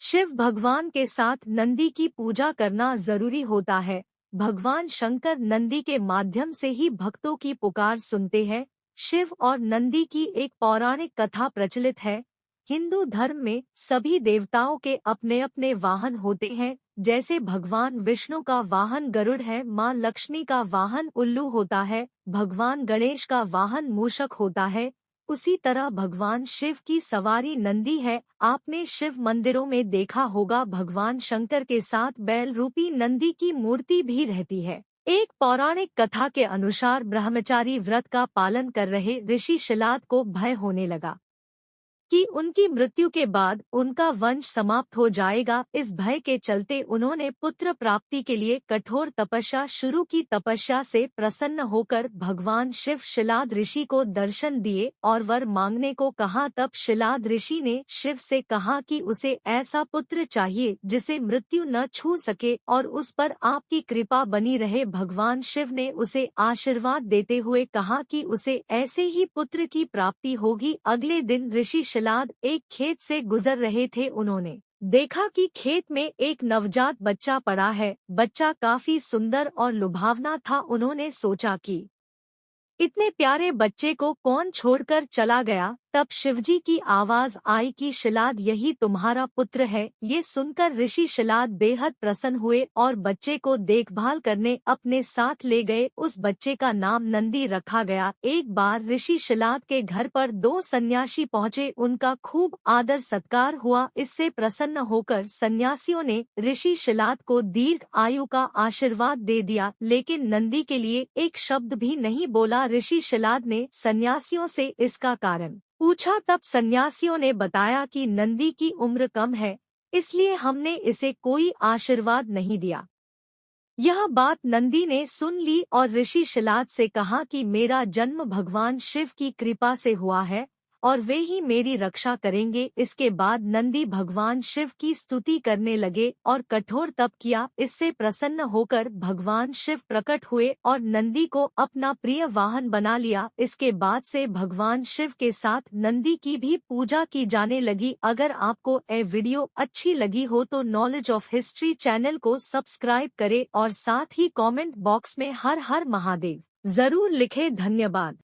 शिव भगवान के साथ नंदी की पूजा करना जरूरी होता है। भगवान शंकर नंदी के माध्यम से ही भक्तों की पुकार सुनते हैं। शिव और नंदी की एक पौराणिक कथा प्रचलित है। हिंदू धर्म में सभी देवताओं के अपने अपने वाहन होते हैं। जैसे भगवान विष्णु का वाहन गरुड़ है, माँ लक्ष्मी का वाहन उल्लू होता है, भगवान गणेश का वाहन मूषक होता है। उसी तरह भगवान शिव की सवारी नंदी है। आपने शिव मंदिरों में देखा होगा, भगवान शंकर के साथ बैल रूपी नंदी की मूर्ति भी रहती है। एक पौराणिक कथा के अनुसार ब्रह्मचारी व्रत का पालन कर रहे ऋषि शिलाद को भय होने लगा कि उनकी मृत्यु के बाद उनका वंश समाप्त हो जाएगा। इस भय के चलते उन्होंने पुत्र प्राप्ति के लिए कठोर तपस्या शुरू की। तपस्या से प्रसन्न होकर भगवान शिव शिलाद ऋषि को दर्शन दिए और वर मांगने को कहा। तब शिलाद ऋषि ने शिव से कहा कि उसे ऐसा पुत्र चाहिए जिसे मृत्यु न छू सके और उस पर आपकी कृपा बनी रहे। भगवान शिव ने उसे आशीर्वाद देते हुए कहा कि उसे ऐसे ही पुत्र की प्राप्ति होगी। अगले दिन ऋषि शिलाद एक खेत से गुजर रहे थे। उन्होंने देखा कि खेत में एक नवजात बच्चा पड़ा है। बच्चा काफी सुंदर और लुभावना था। उन्होंने सोचा कि इतने प्यारे बच्चे को कौन छोड़कर चला गया। तब शिवजी की आवाज आई कि शिलाद, यही तुम्हारा पुत्र है। ये सुनकर ऋषि शिलाद बेहद प्रसन्न हुए और बच्चे को देखभाल करने अपने साथ ले गए। उस बच्चे का नाम नंदी रखा गया। एक बार ऋषि शिलाद के घर पर दो सन्यासी पहुँचे। उनका खूब आदर सत्कार हुआ। इससे प्रसन्न होकर सन्यासियों ने ऋषि शिलाद को दीर्घ आयु का आशीर्वाद दे दिया, लेकिन नंदी के लिए एक शब्द भी नहीं बोला। ऋषि शिलाद ने सन्यासियों से इसका कारण पूछा। तब सन्यासियों ने बताया कि नंदी की उम्र कम है, इसलिए हमने इसे कोई आशीर्वाद नहीं दिया। यह बात नंदी ने सुन ली और ऋषि शिलाद से कहा कि मेरा जन्म भगवान शिव की कृपा से हुआ है और वे ही मेरी रक्षा करेंगे। इसके बाद नंदी भगवान शिव की स्तुति करने लगे और कठोर तप किया। इससे प्रसन्न होकर भगवान शिव प्रकट हुए और नंदी को अपना प्रिय वाहन बना लिया। इसके बाद से भगवान शिव के साथ नंदी की भी पूजा की जाने लगी। अगर आपको यह वीडियो अच्छी लगी हो तो नॉलेज ऑफ हिस्ट्री चैनल को सब्सक्राइब करें और साथ ही कमेंट बॉक्स में हर हर महादेव जरूर लिखें। धन्यवाद।